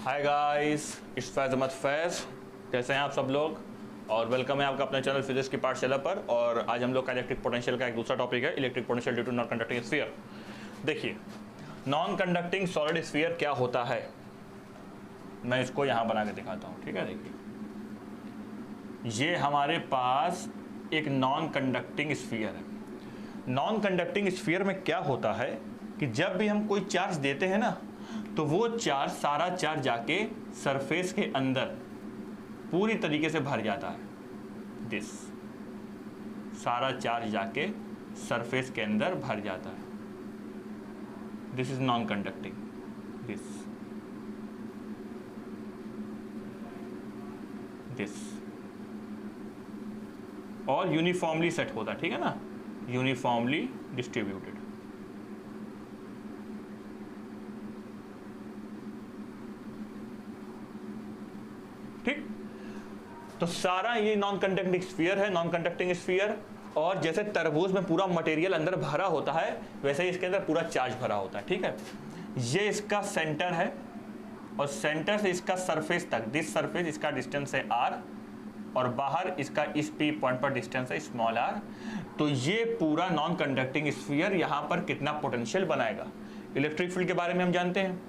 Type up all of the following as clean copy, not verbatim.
Hi guys, it's फैज़ अहमद फैज़। कैसे हैं आप सब लोग, और वेलकम है आपका अपने चैनल फिजिक्स की पाठशाला पर। और आज हम लोग का इलेक्ट्रिक पोटेंशियल का एक दूसरा टॉपिक है, electric potential due to non conducting sphere. देखिए, नॉन कंडक्टिंग सॉलिड स्फीयर क्या होता है, मैं इसको यहाँ बना के दिखाता हूँ। ठीक है, देखिए ये हमारे पास एक नॉन कंडक्टिंग स्फीयर है। नॉन कंडक्टिंग स्फीयर में क्या होता है कि जब भी हम कोई चार्ज देते हैं ना, तो वो चार्ज सारा चार्ज जाके सरफेस के अंदर पूरी तरीके से भर जाता है। दिस सारा चार्ज जाके सरफेस के अंदर भर जाता है। This is non conducting. This और यूनिफॉर्मली सेट होता है, ठीक है ना, यूनिफॉर्मली डिस्ट्रीब्यूटेड। ठीक, तो सारा ये नॉन कंडक्टिंग स्फीयर है, नॉन कंडक्टिंग स्फीयर। और जैसे तरबूज में पूरा मटेरियल अंदर भरा होता है, वैसे ही इसके अंदर पूरा चार्ज भरा होता है। ठीक है, ये इसका सेंटर है और सेंटर से इसका सरफेस तक, दिस सरफेस, इसका डिस्टेंस है r, और बाहर इसका इस पी पॉइंट पर डिस्टेंस है स्मॉल r। तो ये पूरा नॉन कंडक्टिंग स्फीयर यहाँ पर कितना पोटेंशियल बनाएगा। इलेक्ट्रिक फील्ड के बारे में हम जानते हैं।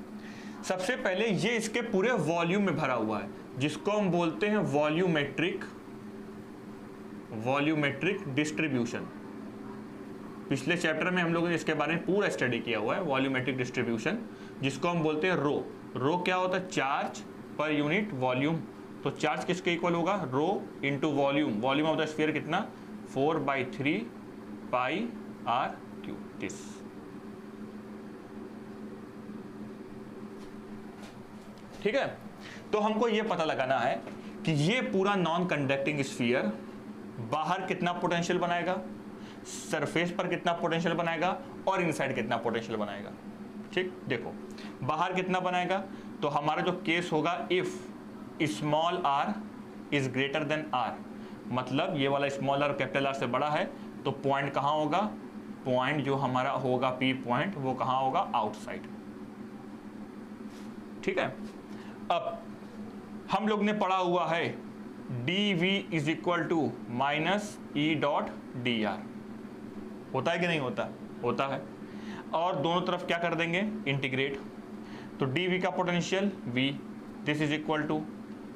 सबसे पहले ये इसके पूरे वॉल्यूम में भरा हुआ है, जिसको हम बोलते हैं वॉल्यूमेट्रिक डिस्ट्रीब्यूशन। पिछले चैप्टर में हम लोगों ने इसके बारे में पूरा स्टडी किया हुआ है, वॉल्यूमेट्रिक डिस्ट्रीब्यूशन, जिसको हम बोलते हैं रो। रो क्या होता है? चार्ज पर यूनिट वॉल्यूम। तो चार्ज किसके इक्वल होगा? Rho into volume. Volume of the sphere कितना? 4/3 पाई r क्यूब। दिस ठीक है। तो हमको ये पता लगाना है कि ये पूरा नॉन कंडक्टिंग स्फीयर बाहर कितना पोटेंशियल बनाएगा, सरफेस पर कितना पोटेंशियल बनाएगा, और इनसाइड कितना पोटेंशियल बनाएगा। ठीक, देखो बाहर कितना बनाएगा, तो हमारा जो केस होगा, if small r is greater than r, मतलब ये वाला स्मॉल r कैपिटल R से बड़ा है, तो पॉइंट कहाँ होगा? पॉइंट जो हमारा होगा P पॉइंट, वो कहाँ होगा? आउटसाइड। ठीक है, अब हम लोग ने पढ़ा हुआ है dv is equal to minus E dot D R. होता है कि नहीं होता? होता है। और दोनों तरफ क्या कर देंगे? इंटीग्रेट। तो dv का potential v, this is equal to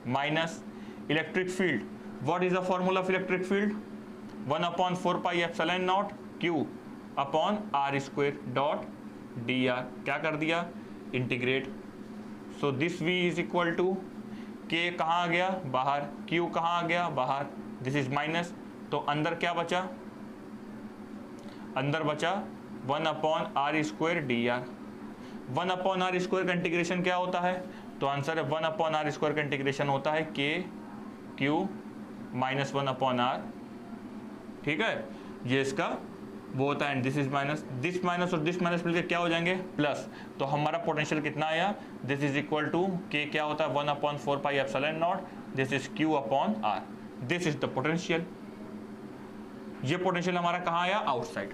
minus electric field. What is the formula of electric field? 1/4 pi epsilon not q upon r square dot D R. क्या कर दिया? Integrate. So this v is equal to k कहाँ आ गया? बाहर। q कहाँ आ गया? बाहर। This is minus. तो अंदर क्या बचा? अंदर बचा 1/r square D R. 1/r square का इंटीग्रेशन क्या होता है? तो आंसर है 1/r स्क्वायर का इंटीग्रेशन होता है k q माइनस 1/r। ठीक है, ये इसका वो होता है। This is minus, this minus और दिस माइनस मिलकर क्या हो जाएंगे? प्लस। तो हमारा पोटेंशियल कितना आया? This is equal to k क्या होता है? 1/4 pi epsilon naught, this is q upon r। This is the potential. ये पोटेंशियल हमारा कहाँ आया? आउटसाइड।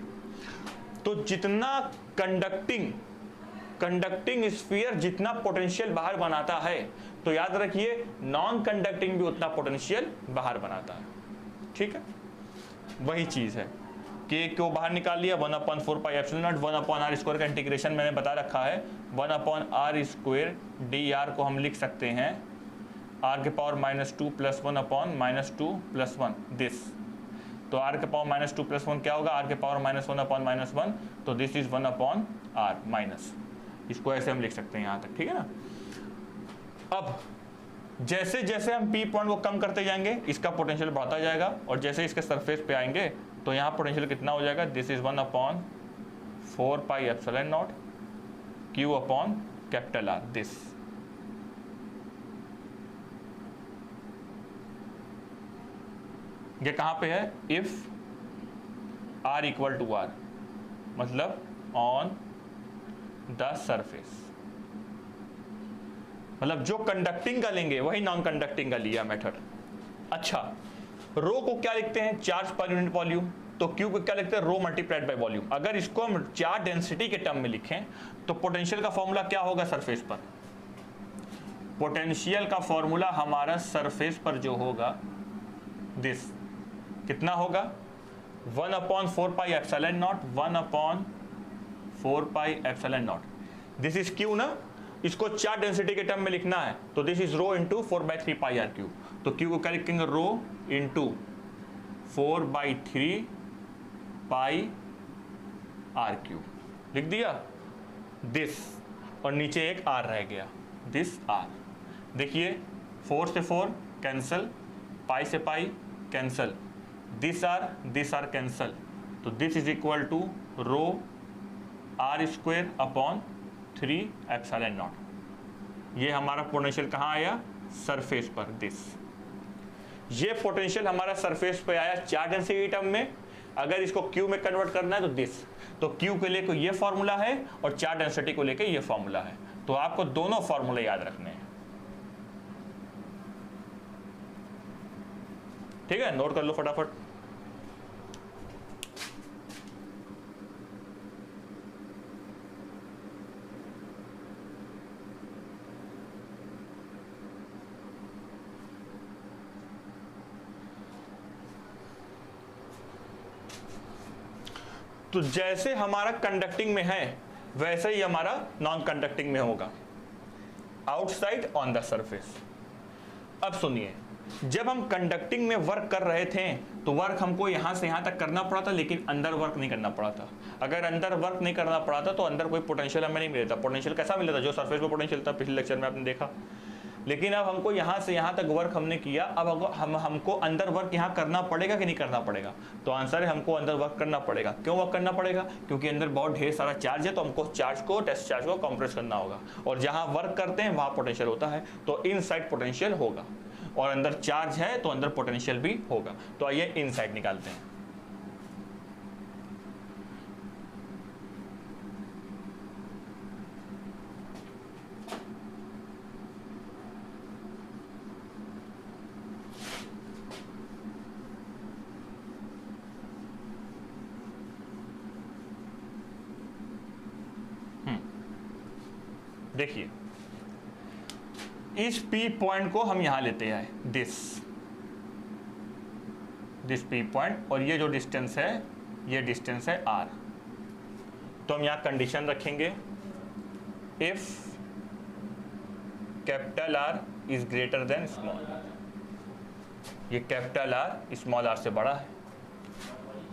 तो जितना कंडक्टिंग स्फीयर जितना पोटेंशियल बाहर बनाता है, तो याद रखिए नॉन कंडक्टिंग भी उतना पोटेंशियल बाहर बनाता है। ठीक है, वही चीज है। k को बाहर निकाल लिया, 1/4 pi epsilon not, 1/r square का इंटीग्रेशन मैंने बता रखा है। 1/r स्क्वायर डी को हम लिख सकते हैं r के पावर -2 + 1/-2 + 1 दिस। तो r के पावर -2 + 1 क्या होगा? r के पावर -1/-1, तो दिस इज 1/r माइनस। इसको ऐसे हम लिख सकते हैं यहाँ तक। ठीक है ना। अब जैसे जैसे हम P पॉइंट को कम करते जाएंगे, इसका पोटेंशियल बढ़ता जाएगा, और जैसे इसके सरफेस पे आएंगे तो यहाँ पोटेंशियल कितना हो जाएगा? This is 1/4 pi epsilon not q upon capital R। This ये कहाँ पे है? If r equal to r, मतलब ऑन द सरफेस, मतलब जो कंडक्टिंग का लेंगे वही नॉन कंडक्टिंग का लिया मेथड। अच्छा, रो को क्या लिखते हैं? चार्ज पर यूनिट वॉल्यूम। तो क्यू को क्या लिखते हैं? रो मल्टीप्लाइड बाय वॉल्यूम। अगर इसको हम चार्ज डेंसिटी के टर्म में लिखें तो पोटेंशियल का फॉर्मूला क्या होगा? सरफेस पर पोटेंशियल का फॉर्मूला हमारा सरफेस पर जो होगा दिस कितना होगा 1/4 pi epsilon not 1/4 pi epsilon naught. This is Q ना, इसको चार्ज डेंसिटी के टर्म में लिखना है तो this is rho into 4/3 pi R Q. तो क्यू को क्या लिखेंगे rho into 4/3 pi R Q लिख दिया दिस, और नीचे एक आर रह गया दिस आर। देखिए 4 से 4 कैंसल, पाई से pi cancel, this r cancel, तो this is equal to rho r square upon 3 epsilon naught. ये हमारा पोटेंशियल कहाँ आया सरफेस पर दिस। ये पोटेंशियल हमारा सरफेस पे आया चार्ज डेंसिटी टर्म में। अगर इसको क्यू में कन्वर्ट करना है तो दिस, तो क्यू के लिए ये फॉर्मूला है और चार्ज डेंसिटी को लेके ये फॉर्मूला है। तो आपको दोनों फॉर्मूले याद रखने हैं, ठीक है, नोट कर लो फटाफट। तो जैसे हमारा कंडक्टिंग में है वैसे ही हमारा नॉन कंडक्टिंग में होगा, आउटसाइड ऑन द सरफेस। अब सुनिए, जब हम कंडक्टिंग में वर्क कर रहे थे तो वर्क हमको यहां से यहां तक करना पड़ा था, लेकिन अंदर वर्क नहीं करना पड़ा था। अगर अंदर वर्क नहीं करना पड़ा था तो अंदर कोई पोटेंशियल हमें नहीं मिला था। पोटेंशियल कैसा मिला था, जो सरफेस पे पोटेंशियल था, पिछले लेक्चर में आपने देखा। लेकिन अब हमको यहाँ से यहाँ तक वर्क हमने किया, अब हमको अंदर वर्क यहाँ करना पड़ेगा कि नहीं करना पड़ेगा? तो आंसर है हमको अंदर वर्क करना पड़ेगा। क्यों वर्क करना पड़ेगा? क्योंकि अंदर बहुत ढेर सारा चार्ज है, तो हमको चार्ज को, टेस्ट चार्ज को कंप्रेस करना होगा, और जहाँ वर्क करते हैं वहाँ पोटेंशियल होता है, तो इनसाइड पोटेंशियल होगा, और अंदर चार्ज है तो अंदर पोटेंशियल भी होगा। तो आइए इनसाइड निकालते हैं। देखिए, इस P पॉइंट को हम यहां लेते हैं दिस P पॉइंट, और ये जो डिस्टेंस है ये डिस्टेंस है R। तो हम यहां कंडीशन रखेंगे, if capital R is greater than small. ये कैपिटल R स्मॉल r से बड़ा है,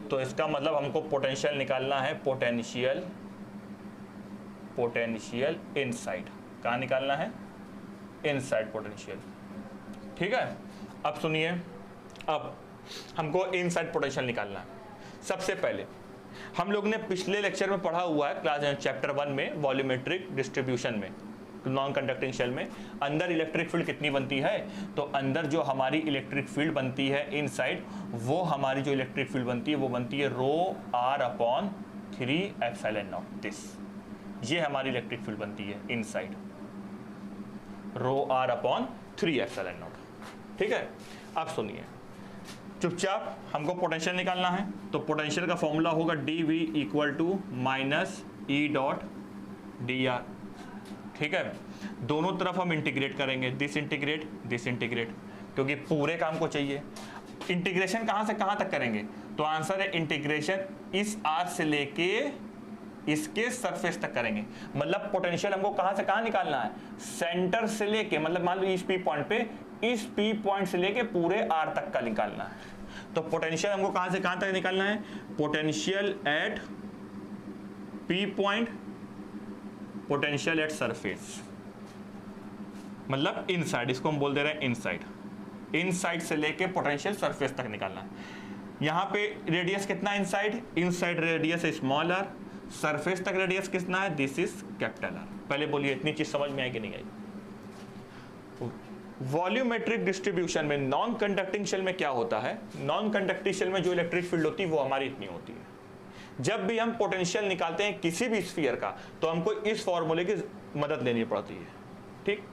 तो इसका मतलब हमको पोटेंशियल निकालना है, पोटेंशियल इनसाइड। कहाँ निकालना है? Inside potential. ठीक है, अब सुनिए, अब हमको इनसाइड पोटेंशियल निकालना है। सबसे पहले हम लोग ने पिछले लेक्चर में पढ़ा हुआ है, क्लास चैप्टर 1 में, वॉल्यूमेट्रिक डिस्ट्रीब्यूशन में, नॉन कंडक्टिंग शेल में अंदर इलेक्ट्रिक फील्ड कितनी बनती है? तो अंदर जो हमारी इलेक्ट्रिक फील्ड बनती है इनसाइड, वो हमारी जो इलेक्ट्रिक फील्ड बनती है वो बनती है rho R upon 3 epsilon naught this. ये हमारी इलेक्ट्रिक फील्ड बनती है inside, rho R upon 3 epsilon naught. ठीक है, अब सुनिए, चुपचाप हमको पोटेंशियल निकालना है, तो पोटेंशियल का फॉर्मूला होगा dV equal to minus E dot dr। ठीक है, दोनों तरफ हम इंटीग्रेट करेंगे, दिस इंटीग्रेट, क्योंकि पूरे काम को चाहिए। इंटीग्रेशन कहां से कहां तक करेंगे? तो आंसर है इंटीग्रेशन इस R से लेके इसके सरफेस तक करेंगे। मतलब पोटेंशियल हमको कहां से कहां निकालना है? सेंटर से लेके, मतलब मान लो इस P पॉइंट पे, इस P पॉइंट से लेके पूरे R तक का निकालना है। तो पोटेंशियल हमको कहां से कहां तक निकालना है? Potential at P point, potential at surface, मतलब इनसाइड, इसको हम बोल दे रहे हैं इनसाइड। इनसाइड से लेके पोटेंशियल सरफेस तक निकालना है। यहां पे रेडियस कितना इनसाइड रेडियस है स्मॉल r, सरफेस तक रेडियस कितना है? This is capital R। पहले बोलिए, इतनी चीज समझ में आई कि नहीं आई? वॉल्यूमेट्रिक डिस्ट्रीब्यूशन में नॉन कंडक्टिंग शेल में क्या होता है? नॉन कंडक्टिंग शेल में जो इलेक्ट्रिक फील्ड होती है वो हमारी इतनी होती है। जब भी हम पोटेंशियल निकालते हैं किसी भी स्फीयर का, तो हमको इस फॉर्मूले की मदद लेनी पड़ती है। ठीक,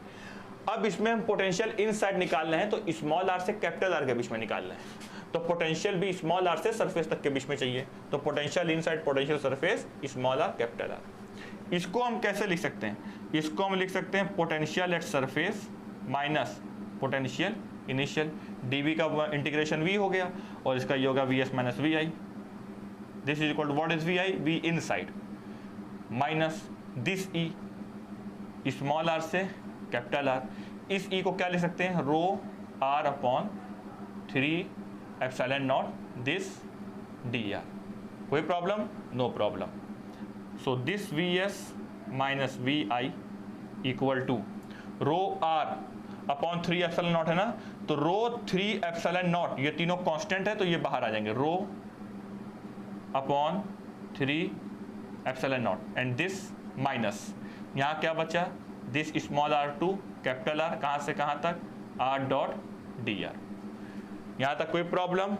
अब इसमें हम पोटेंशियल इनसाइड निकालना है, तो स्मॉल r से कैपिटल R के बीच में निकालना है, तो पोटेंशियल भी स्मॉल r से सरफेस तक के बीच में चाहिए। तो potential inside, potential surface, small r capital R। इसको हम कैसे लिख सकते हैं? इसको हम लिख सकते हैं potential at surface minus potential initial, dv का इंटीग्रेशन v हो गया और इसका ये होगा vs minus vi, this is equal to what is vi, v inside minus this e small r से कैपिटल R, इस e को क्या ले सकते हैं, rho r upon 3 epsilon naught this dr, कोई problem, no problem. So this vs minus vi equal to rho r upon 3 epsilon not है ना, तो रो 3 एप्सिलॉन नॉट, ये तीनों कांस्टेंट है तो ये बाहर आ जाएंगे, रो upon 3 epsilon not and this minus, यहाँ क्या बचा, this small r2 capital R, कहाँ से कहाँ तक, r डॉट dr। यहाँ तक कोई प्रॉब्लम,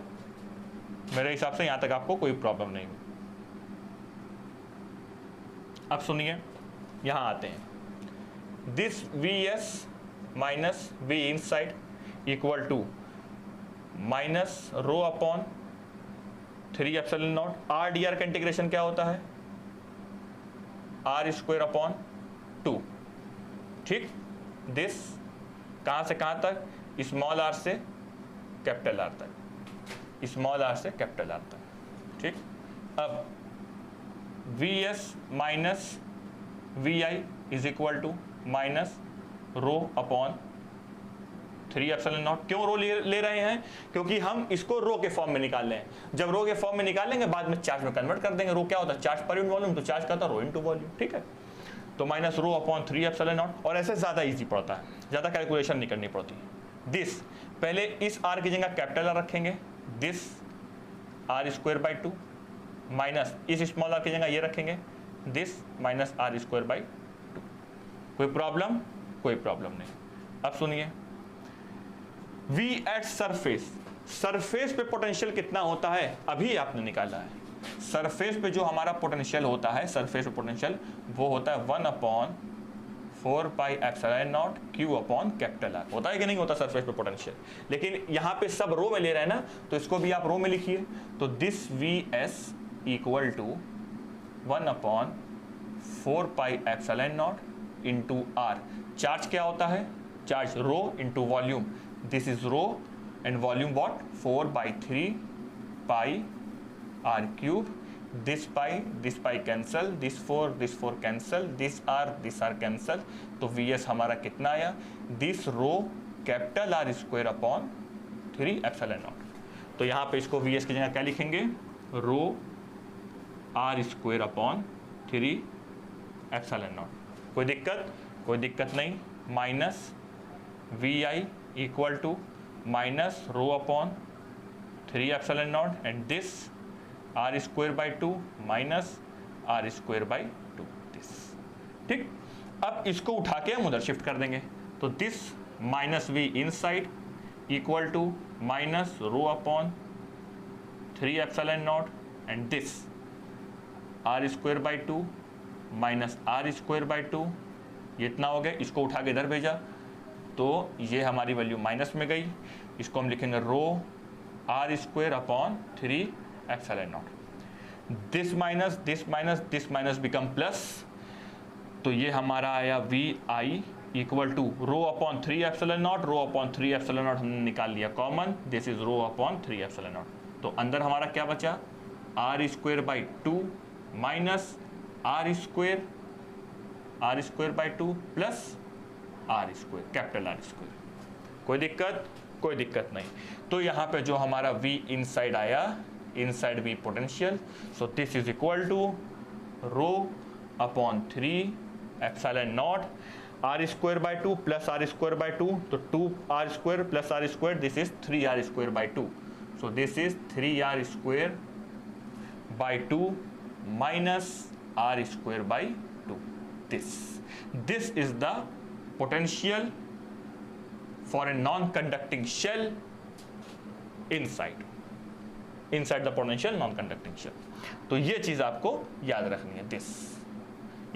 मेरे हिसाब से यहाँ तक आपको कोई प्रॉब्लम नहीं। अब सुनिए, यहाँ आते हैं, this vs minus v inside equal to minus rho upon 3 epsilon naught, r dr का इंटीग्रेशन क्या होता है, r स्क्वायर अपॉन 2, ठीक। दिस कहाँ से कहाँ तक, स्मॉल r से कैपिटल R तक, स्मॉल r से कैपिटल R तक, ठीक। अब vs minus vi is equal to minus rho upon 3 epsilon naught. क्यों रो ले रहे हैं, क्योंकि हम इसको रो के फॉर्म में निकाल रहे हैं, जब रो के फॉर्म में निकालेंगे बाद में चार्ज में कन्वर्ट कर देंगे, रो क्या होता है, चार्ज पर यूनिट वॉल्यूम, तो चार्ज का होता है रो इनटू वॉल्यूम, ठीक है। तो minus rho upon 3 epsilon not, और ऐसे ज़्यादा इजी पड़ता है, ज़्यादा कैलकुलेशन नहीं करनी पड़ती। दिस पहले इस r की जगह कैपिटल R रखेंगे, this r square by 2 minus इस स्मॉल r की जगह ये रखेंगे, this minus r square by 2। कोई प्रॉब्लम, कोई प्रॉब्लम नहीं। अब सुनिए, v एट सरफेस, सरफेस पे पोटेंशियल कितना होता है, अभी आपने निकाला है। सरफेस पे जो हमारा पोटेंशियल होता है, सरफेस पे पोटेंशियल वो होता है 1 upon 4 pi epsilon not q upon capital R, होता है कि नहीं होता सरफेस पे पोटेंशियल। लेकिन यहाँ पे सब रो में ले रहे हैं ना, तो इसको भी आप रो में लिखिए, तो this vs equal to 1 upon 4 pi epsilon naught into R। Charge क्या होता है, charge rho into volume, this is rho and volume what, 4/3 pi r cube, this pi cancel, this 4 cancel, this r cancel, तो vs हमारा कितना आया, this rho capital R square upon 3 epsilon naught. तो यहाँ पे इसको vs की जगह क्या लिखेंगे, rho r square upon 3 epsilon naught. कोई दिक्कत, कोई दिक्कत नहीं। Minus vi equal to minus rho upon 3 epsilon not and this r square by 2 minus r square by 2, this, ठीक। अब इसको उठा के हम उधर शिफ्ट कर देंगे, तो this minus v inside equal to minus rho upon 3 epsilon not and this r square by 2 minus r square by 2, ये इतना हो गया। इसको उठा के इधर भेजा तो ये हमारी वैल्यू माइनस में गई, इसको हम लिखेंगे rho r square upon 3 epsilon naught. This minus become plus, तो ये हमारा आया V I equal to rho upon 3 epsilon naught, rho upon 3 epsilon naught हमने निकाल लिया common, this is rho upon 3 epsilon naught. तो अंदर हमारा क्या बचा, r square by 2 minus r square by 2 plus r square capital R square. कोई दिक्कत, कोई दिक्कत नहीं। तो यहाँ पे जो हमारा v इनसाइड आया, inside v potential, so this is equal to rho upon 3 epsilon naught r square by 2 plus r square by 2, तो 2r square plus r square, this is 3r square by 2, so this is 3r square by 2 minus r square by 2, this is the potential for a non-conducting shell inside the potential non-conducting shell। तो ये चीज आपको याद रखनी है। This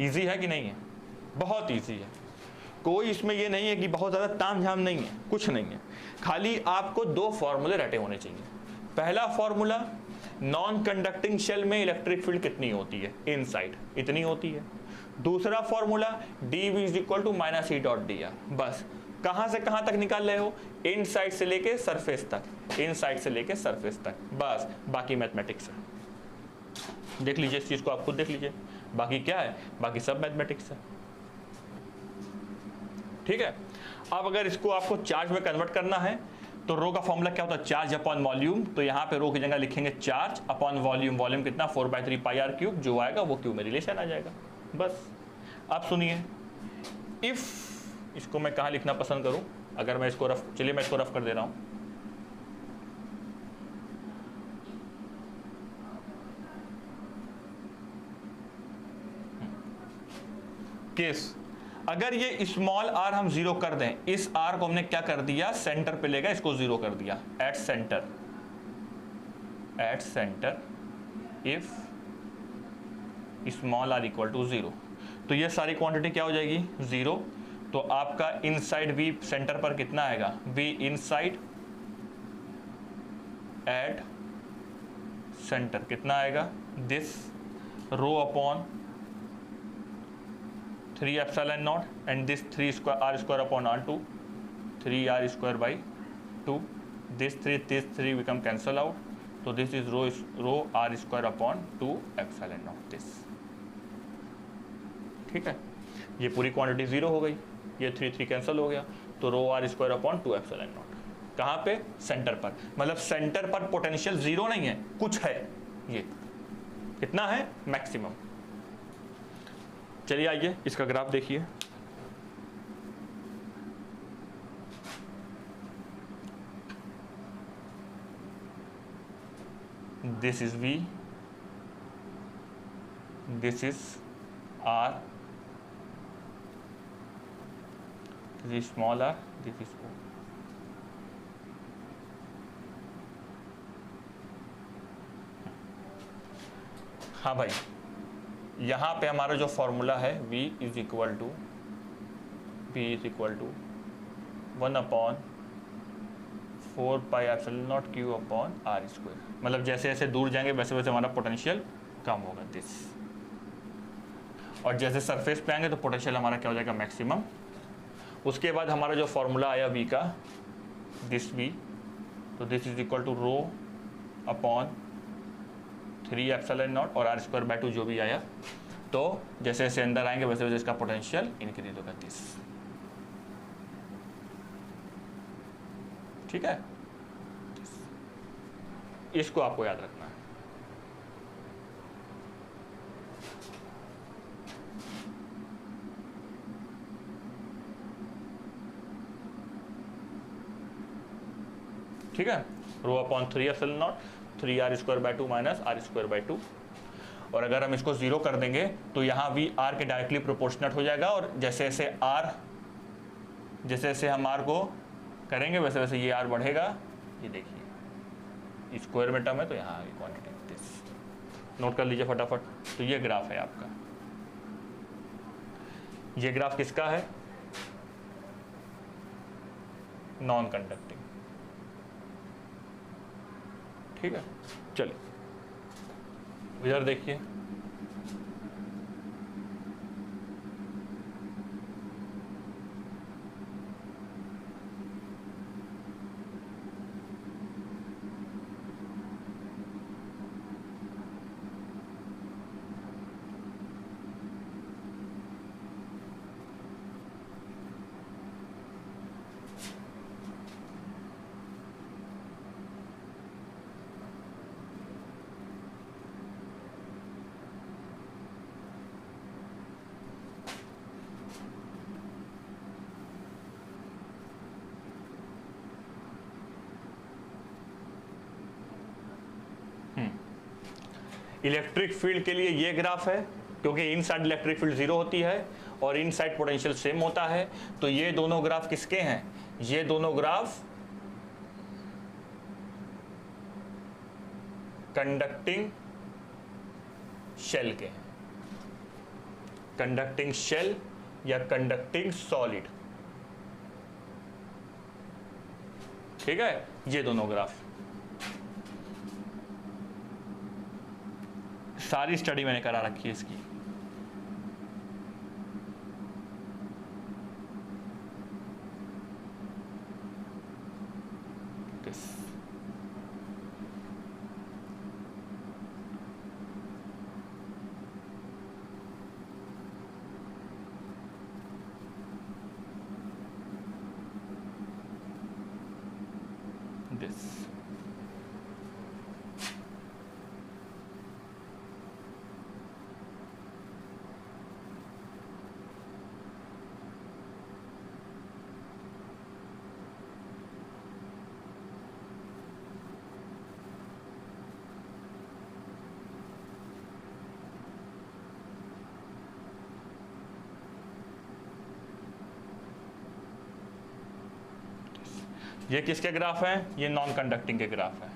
easy है कि नहीं है, बहुत इजी है, कोई इसमें ये नहीं है कि बहुत ज्यादा तामझाम नहीं है, कुछ नहीं है। खाली आपको दो फॉर्मूले रटे होने चाहिए। पहला फॉर्मूला, नॉन कंडक्टिंग शेल में इलेक्ट्रिक फील्ड कितनी होती है, इनसाइड इतनी होती है। दूसरा formula, dv is equal to minus E dot D R, बस कहां से कहां तक निकाल रहे हो, इन साइड से लेके सरफेस तक, इन साइड से लेके सरफेस तक, बस बाकी मैथमेटिक्स है। देख लीजिए इस चीज को, आप खुद देख लीजिए, बाकी क्या है, बाकी सब मैथमेटिक्स है। ठीक है। अब अगर इसको आपको चार्ज में कन्वर्ट करना है तो रो का फॉर्मूला क्या होता है, चार्ज अपॉन वॉल्यूम। तो यहां पे रो की जगह लिखेंगे चार्ज अपॉन वॉल्यूम। वॉल्यूम कितना, 4/3 पाई आर क्यूब, जो आएगा वो क्यू में रिलेशन आ जाएगा। बस अब सुनिए, इफ इसको मैं कहां लिखना पसंद करूं, अगर मैं इसको रफ, चलिए मैं इसको रफ कर दे रहा हूं। केस, अगर ये स्मॉल आर हम जीरो कर दें, इस आर को हमने क्या कर दिया, सेंटर पे लेगा, इसको जीरो कर दिया, at centre, at centre if small R equal to zero, तो ये सारी क्वांटिटी क्या हो जाएगी, जीरो। तो आपका इनसाइड वी सेंटर पर कितना आएगा, वी इनसाइड एट सेंटर कितना आएगा, this rho upon 3 epsilon not and this 3 square R square upon R 2, 3 R square by 2, this 3 become cancel out, so this is rho r square upon 2 epsilon naught this। ठीक है, ये पूरी quantity zero हो गई, ये 3 cancel हो गया, तो rho r square upon 2 epsilon naught, कहाँ पे, सेंटर पर। मतलब सेंटर पर पोटेंशियल जीरो नहीं है, कुछ है, ये कितना है, मैक्सिमम। चलिए आइए इसका ग्राफ देखिए। This is V, this is R, this is small r, this is O। हाँ भाई, यहाँ पे हमारा जो फॉर्मूला है V is equal to 1 upon 4 pi epsilon not Q upon R square. मतलब जैसे जैसे दूर जाएंगे वैसे वैसे हमारा पोटेंशियल कम होगा, दिस। और जैसे सरफेस पे आएंगे तो पोटेंशियल हमारा क्या हो जाएगा, मैक्सिमम। उसके बाद हमारा जो फॉर्मूला आया V का, दिस V, तो this is equal to rho upon 3 epsilon not और R स्क्वायर बाई 2 जो भी आया। तो जैसे जैसे अंदर आएंगे वैसे वैसे इसका पोटेंशियल इंक्रीज होगा, दिस। ठीक है, इसको आपको याद रखना है। ठीक है, rho upon 3 epsilon not 3 R square by 2 minus R square by 2। और अगर हम इसको जीरो कर देंगे तो यहाँ वी आर के डायरेक्टली प्रोपोर्शनल हो जाएगा। और जैसे जैसे आर, जैसे जैसे हम आर को करेंगे वैसे वैसे ये आर बढ़ेगा। ये देखिए स्क्वायर में टर्म है तो यहाँ आगे क्वांटिटी, दिस नोट कर लीजिए फटाफट। तो ये ग्राफ है आपका, ये ग्राफ किसका है, नॉन कंडक्टिंग। ठीक है, चलिए इधर देखिए, इलेक्ट्रिक फील्ड के लिए ये ग्राफ है, क्योंकि इन साइड इलेक्ट्रिक फील्ड जीरो होती है और इन साइड पोटेंशियल सेम होता है। तो ये दोनों ग्राफ किसके हैं, ये दोनों ग्राफ कंडक्टिंग शेल के हैं, कंडक्टिंग शेल या कंडक्टिंग सॉलिड। ठीक है, ये दोनों ग्राफ, सारी स्टडी मैंने करा रखी है इसकी। दिस। this ये किसके ग्राफ है? ये नॉन कंडक्टिंग के ग्राफ है।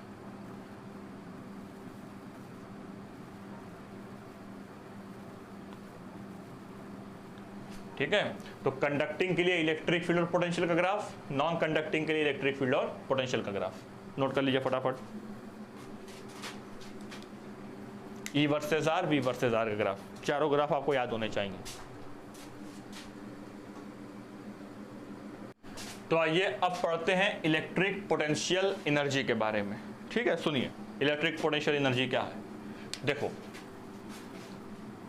ठीक है, तो कंडक्टिंग के लिए इलेक्ट्रिक फील्ड और पोटेंशियल का ग्राफ, नॉन कंडक्टिंग के लिए इलेक्ट्रिक फील्ड और पोटेंशियल का ग्राफ नोट कर लीजिए फटाफट। E versus R, V versus R का ग्राफ, चारों ग्राफ आपको याद होने चाहिए। तो आइए अब पढ़ते हैं इलेक्ट्रिक पोटेंशियल एनर्जी के बारे में। ठीक है, सुनिए इलेक्ट्रिक पोटेंशियल एनर्जी क्या है। देखो,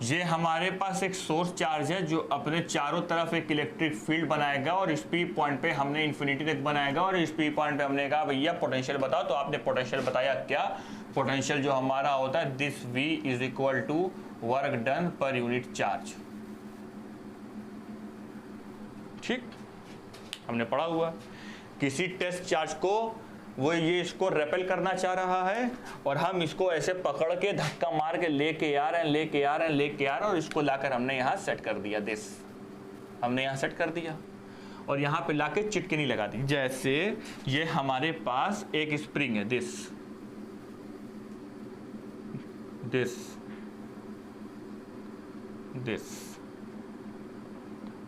ये हमारे पास एक सोर्स चार्ज है जो अपने चारों तरफ एक इलेक्ट्रिक फील्ड बनाएगा और इस पी पॉइंट पे हमने इन्फिनिटी तक बनाएगा और इस पी पॉइंट पे हमने कहा भैया पोटेंशियल बताओ, तो आपने पोटेंशियल बताया क्या? पोटेंशियल जो हमारा होता है this V is equal to work done पर यूनिट चार्ज। ठीक, हमने पढ़ा हुआ किसी टेस्ट चार्ज को वो ये इसको रेपेल करना चाह रहा है और हम इसको ऐसे पकड़ के धक्का मार के लेके आ रहे हैं और इसको लाकर हमने यहाँ सेट कर दिया। दिस हमने यहाँ सेट कर दिया और यहाँ पे लाके चिटकिनी लगा दी। जैसे ये हमारे पास एक स्प्रिंग है, दिस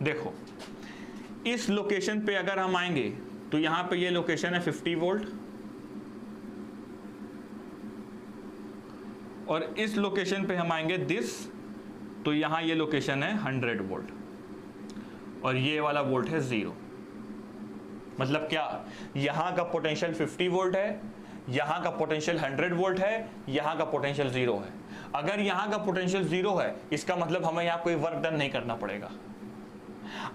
देखो इस लोकेशन पे अगर हम आएंगे तो यहां पे ये लोकेशन है 50 वोल्ट और इस लोकेशन पे हम आएंगे दिस, तो यहां ये लोकेशन है 100 वोल्ट और ये वाला वोल्ट है 0। मतलब क्या, यहां का पोटेंशियल 50 वोल्ट है, यहां का पोटेंशियल 100 वोल्ट है, यहां का पोटेंशियल 0 है। अगर यहां का पोटेंशियल 0 है इसका मतलब हमें यहां कोई वर्क डन नहीं करना पड़ेगा।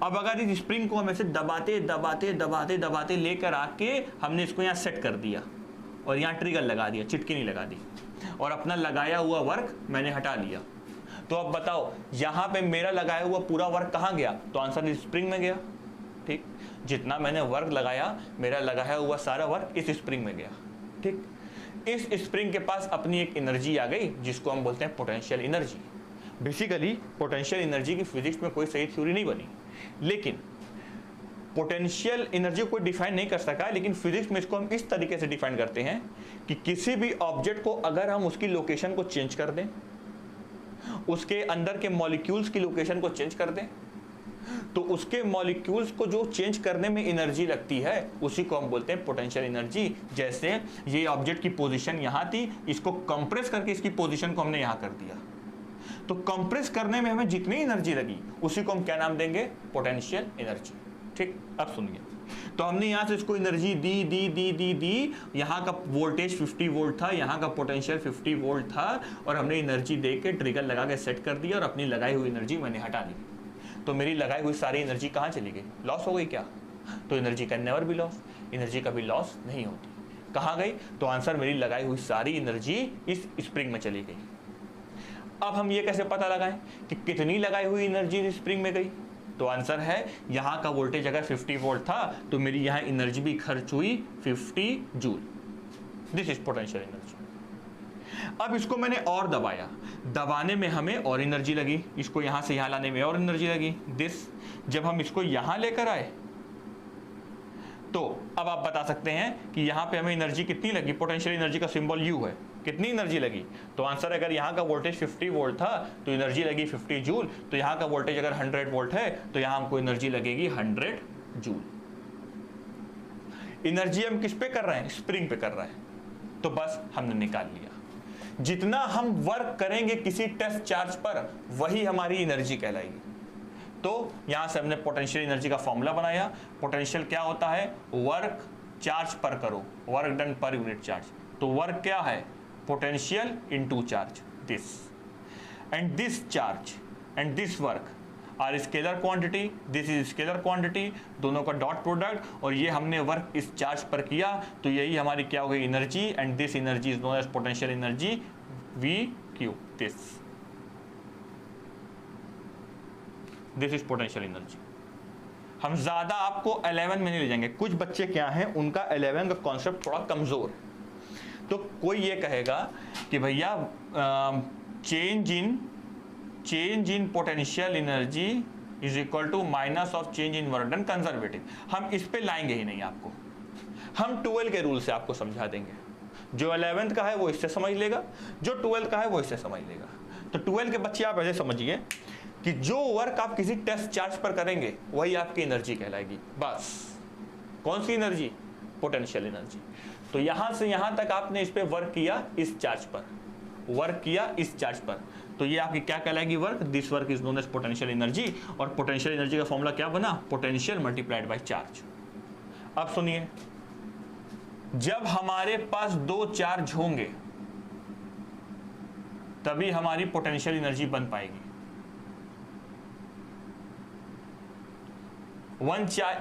अब अगर इस स्प्रिंग को हम ऐसे दबाते लेकर आके हमने इसको यहाँ सेट कर दिया और यहाँ ट्रिगर लगा दिया, चिटकिनी लगा दी और अपना लगाया हुआ वर्क मैंने हटा लिया, तो अब बताओ यहाँ पे मेरा लगाया हुआ पूरा वर्क कहाँ गया? तो आंसर इस स्प्रिंग में गया। ठीक, जितना मैंने वर्क लगाया मेरा लगाया हुआ सारा वर्क इस स्प्रिंग में गया। ठीक, इस स्प्रिंग के पास अपनी एक एनर्जी आ गई जिसको हम बोलते हैं potential energy. Basically potential energy की फिजिक्स में कोई सही थ्योरी नहीं बनी, लेकिन पोटेंशियल एनर्जी को डिफाइन नहीं कर सका, लेकिन फिजिक्स में इसको हम इस तरीके से डिफाइन करते हैं कि किसी भी ऑब्जेक्ट को अगर हम उसकी लोकेशन को चेंज कर दें, उसके अंदर के मॉलिक्यूल्स की लोकेशन को चेंज कर दें, तो उसके मॉलिक्यूल्स को जो चेंज करने में एनर्जी लगती है उसी को हम बोलते हैं पोटेंशियल एनर्जी। जैसे ये ऑब्जेक्ट की पोजीशन यहाँ थी, इसको कंप्रेस करके इसकी पोजीशन को हमने यहाँ कर दिया, तो कंप्रेस करने में हमें जितनी एनर्जी लगी उसी को हम क्या नाम देंगे? Potential energy. ठीक, अब सुनिए, तो हमने यहां से इसको एनर्जी दी, यहां का वोल्टेज 50 वोल्ट था, यहां का पोटेंशियल 50 वोल्ट था और हमने एनर्जी दे के ट्रिगर लगा के सेट कर दिया और अपनी लगाई हुई एनर्जी मैंने हटा दी। तो मेरी लगाई हुई सारी एनर्जी कहाँ चली गई? लॉस हो गई क्या? तो एनर्जी का नेवर भी लॉस, एनर्जी कभी लॉस नहीं होती। कहाँ गई? तो आंसर मेरी लगाई हुई सारी एनर्जी इस स्प्रिंग में चली गई। अब हम ये कैसे पता लगाएं कि कितनी लगाई हुई एनर्जी स्प्रिंग में गई? तो आंसर है यहां का वोल्टेज अगर 50 वोल्ट था तो मेरी यहां एनर्जी भी खर्च हुई 50 joule. This is potential energy. अब इसको मैंने और दबाया, दबाने में हमें और एनर्जी लगी, इसको यहां से यहां लाने में और एनर्जी लगी। दिस जब हम इसको यहां लेकर आए तो अब आप बता सकते हैं कि यहां पे हमें एनर्जी कितनी लगी? पोटेंशियल एनर्जी का सिंबल U है, कितनी एनर्जी लगी? तो आंसर अगर यहाँ का वोल्टेज 50 वोल्ट था तो एनर्जी लगी 50 जूल, तो यहाँ का वोल्टेज अगर 100 वोल्ट है तो यहाँ हमको एनर्जी लगेगी 100 जूल। एनर्जी हम किस पे कर रहे हैं? स्प्रिंग पे कर रहे हैं। तो बस हमने निकाल लिया, जितना हम वर्क करेंगे किसी टेस्ट चार्ज पर वही हमारी एनर्जी कहलाएगी। तो यहां से हमने पोटेंशियल एनर्जी का फॉर्मूला बनाया। पोटेंशियल क्या होता है? वर्क चार्ज पर करो, वर्क डन पर यूनिट चार्ज। तो वर्क क्या है, potential into charge, this and this charge and this work are scalar quantity, this is scalar quantity, दोनों का डॉट प्रोडक्ट, और ये हमने वर्क इस चार्ज पर किया, तो यही हमारी क्या हो गई energy, and this energy is known as potential energy V Q, this is potential energy. हम ज्यादा आपको 11 में नहीं ले जाएंगे, कुछ बच्चे क्या हैं उनका 11 का कॉन्सेप्ट थोड़ा कमजोर, तो कोई ये कहेगा कि भैया change in potential energy is equal to minus of change in work done conservative. हम इस पे लाएंगे ही नहीं आपको, हम 12 के रूल से आपको समझा देंगे। जो 11th का है वो इससे समझ लेगा, जो 12th का है वो इससे समझ लेगा। तो 12 के बच्चे आप ऐसे समझिए कि जो वर्क आप किसी टेस्ट चार्ज पर करेंगे वही आपकी एनर्जी कहलाएगी, बस। कौन सी एनर्जी, पोटेंशियल एनर्जी। तो यहां से यहां तक आपने इस पे वर्क किया, इस चार्ज पर वर्क किया, इस चार्ज पर, तो ये आपकी क्या कहलाएगी, work. This work is known as potential energy, और पोटेंशियल एनर्जी का फॉर्मूला क्या बना, पोटेंशियल मल्टीप्लाइड बाय चार्ज। अब सुनिए, जब हमारे पास दो चार्ज होंगे तभी हमारी पोटेंशियल एनर्जी बन पाएगी।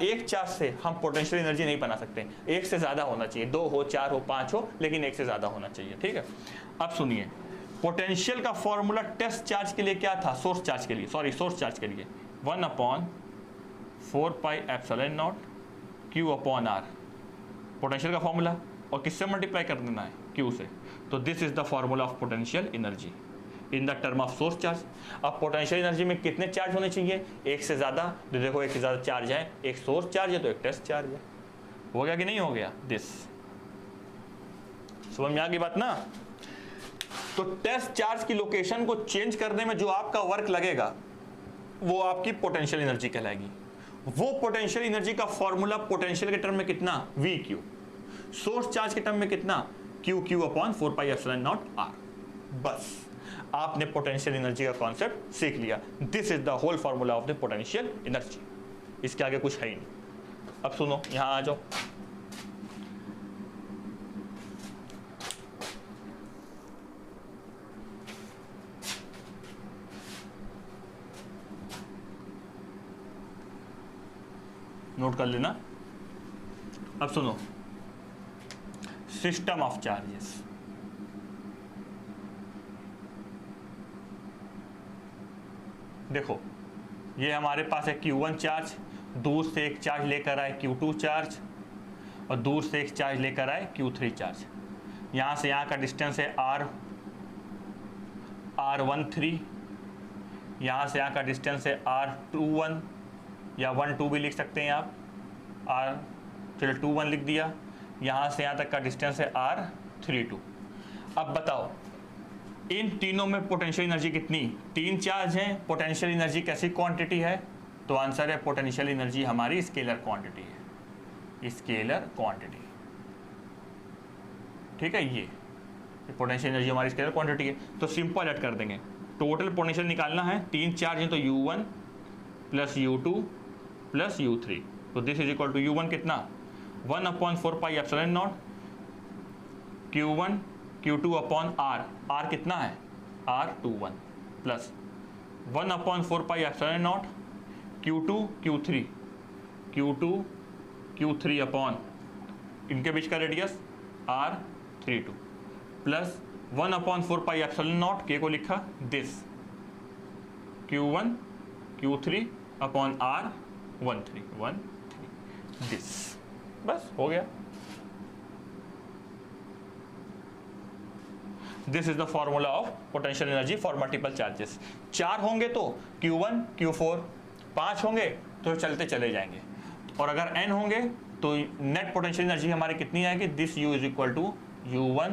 एक चार्ज से हम पोटेंशियल एनर्जी नहीं बना सकते, एक से ज्यादा होना चाहिए, 2 हो, 4 हो, 5 हो, लेकिन एक से ज्यादा होना चाहिए, ठीक है। अब सुनिए, पोटेंशियल का फॉर्मूला टेस्ट चार्ज के लिए क्या था, सोर्स चार्ज के लिए, सॉरी सोर्स चार्ज के लिए 1/4 pi epsilon not Q upon R, potential का फॉर्मूला, और किससे मल्टीप्लाई कर देना है, Q से। तो this is the formula of potential energy in the term of source charge. अब पोटेंशियल एनर्जी में कितने चार्ज होने चाहिए, एक से ज्यादा। तो देखो एक से ज्यादा चार्ज है, एक सोर्स चार्ज है तो एक टेस्ट चार्ज है। हो गया कि नहीं हो गया, दिस समझ में आ गई बात ना। तो टेस्ट चार्ज की लोकेशन को चेंज करने में जो आपका वर्क लगेगा वो आपकी पोटेंशियल एनर्जी कहलाएगी। वो पोटेंशियल एनर्जी का फॉर्मूला पोटेंशियल के टर्म में कितना, वी क्यू, सोर्स चार्ज के टर्म में कितना, Q upon 4 pi epsilon naught R। बस आपने पोटेंशियल एनर्जी का कॉन्सेप्ट सीख लिया। This is the whole formula of the potential energy, इसके आगे कुछ है ही नहीं। अब सुनो, यहां आ जाओ, नोट कर लेना। अब सुनो, सिस्टम ऑफ चार्जेस। देखो ये हमारे पास है Q1 चार्ज, दूर से एक चार्ज लेकर आए Q2 चार्ज, और दूर से एक चार्ज लेकर आए Q3 चार्ज। यहाँ से यहाँ का डिस्टेंस है R13, यहाँ से यहाँ का डिस्टेंस है R21 या 12 भी लिख सकते हैं आप, चलो 21 लिख दिया। यहाँ से यहाँ तक का डिस्टेंस है R32। अब बताओ इन तीनों में पोटेंशियल एनर्जी कितनी, 3 चार्ज हैं, पोटेंशियल एनर्जी कैसी क्वांटिटी है, तो आंसर है पोटेंशियल एनर्जी हमारी स्केलर क्वांटिटी है, स्केलर क्वांटिटी, ठीक है। ये पोटेंशियल एनर्जी हमारी स्केलर क्वांटिटी है। तो सिंपल ऐड कर देंगे, टोटल पोटेंशियल निकालना है, 3 चार्ज हैं तो U1 plus U2 plus U3, तो this is equal to U1 कितना, 1/4 pi epsilon not Q1 Q2 upon R कितना है, R21 plus 1/4 pi epsilon not Q2 Q3 upon इनके बीच का radius R32 plus 1/4 pi epsilon not K को लिखा this Q1 Q3 upon R13 this, बस हो गया। This is the formula of potential energy for multiple charges. 4 होंगे तो Q1 Q4, 5 होंगे तो चलते चले जाएंगे, और अगर n होंगे तो नेट पोटेंशियल एनर्जी हमारी कितनी आएगी, this U is equal to U1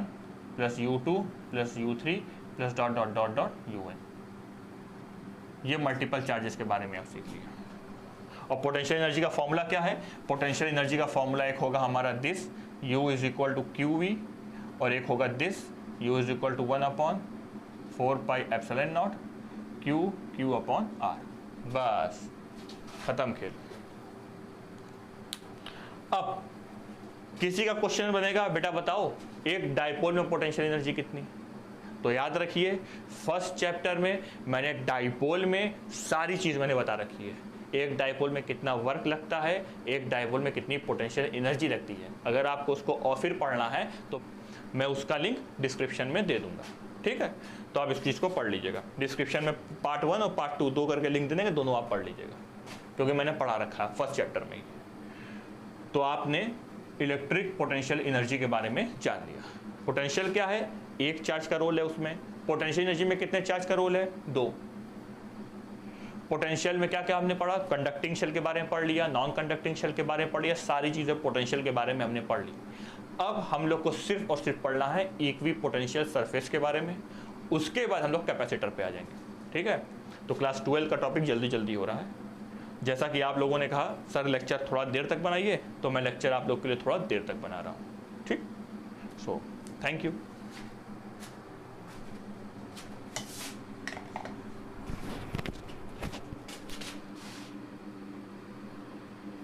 plus U2 plus U3 plus dot dot dot dot UN। ये मल्टीपल चार्जेस के बारे में आप सीख लिया। और पोटेंशियल एनर्जी का फॉर्मूला क्या है, पोटेंशियल एनर्जी का फॉर्मूला एक होगा हमारा this U is equal to QV, और एक होगा this U is equal to 1/4 pi epsilon not Q upon R। बस खत्म खेल। अब किसी का क्वेश्चन बनेगा बेटा बताओ एक डाइपोल में पोटेंशियल एनर्जी कितनी, तो याद रखिए फर्स्ट चैप्टर में मैंने डाइपोल में सारी चीज मैंने बता रखी है, एक डाइपोल में कितना वर्क लगता है, एक डाइपोल में कितनी पोटेंशियल एनर्जी लगती है। अगर आपको उसको और फिर पढ़ना है तो मैं उसका लिंक डिस्क्रिप्शन में दे दूंगा, ठीक है, तो आप इस चीज़ को पढ़ लीजिएगा। डिस्क्रिप्शन में पार्ट 1 और पार्ट 2 दो करके लिंक दे देंगे, दोनों आप पढ़ लीजिएगा क्योंकि मैंने पढ़ा रखा है फर्स्ट चैप्टर में ही। तो आपने इलेक्ट्रिक पोटेंशियल एनर्जी के बारे में जान लिया। पोटेंशियल क्या है, एक चार्ज का रोल है उसमें। पोटेंशियल एनर्जी में कितने चार्ज का रोल है, 2। पोटेंशियल में क्या क्या हमने पढ़ा, कंडक्टिंग शेल के बारे में पढ़ लिया, नॉन कंडक्टिंग शेल के बारे में पढ़ लिया, सारी चीजें पोटेंशियल के बारे में हमने पढ़ ली। अब हम लोग को सिर्फ और सिर्फ पढ़ना है इक्वी पोटेंशियल सरफेस के बारे में, उसके बाद हम लोग कैपेसिटर पे आ जाएंगे, ठीक है। तो क्लास 12 का टॉपिक जल्दी जल्दी हो रहा है। जैसा कि आप लोगों ने कहा सर लेक्चर थोड़ा देर तक बनाइए, तो मैं लेक्चर आप लोग के लिए थोड़ा देर तक बना रहा हूँ, ठीक। So thank you.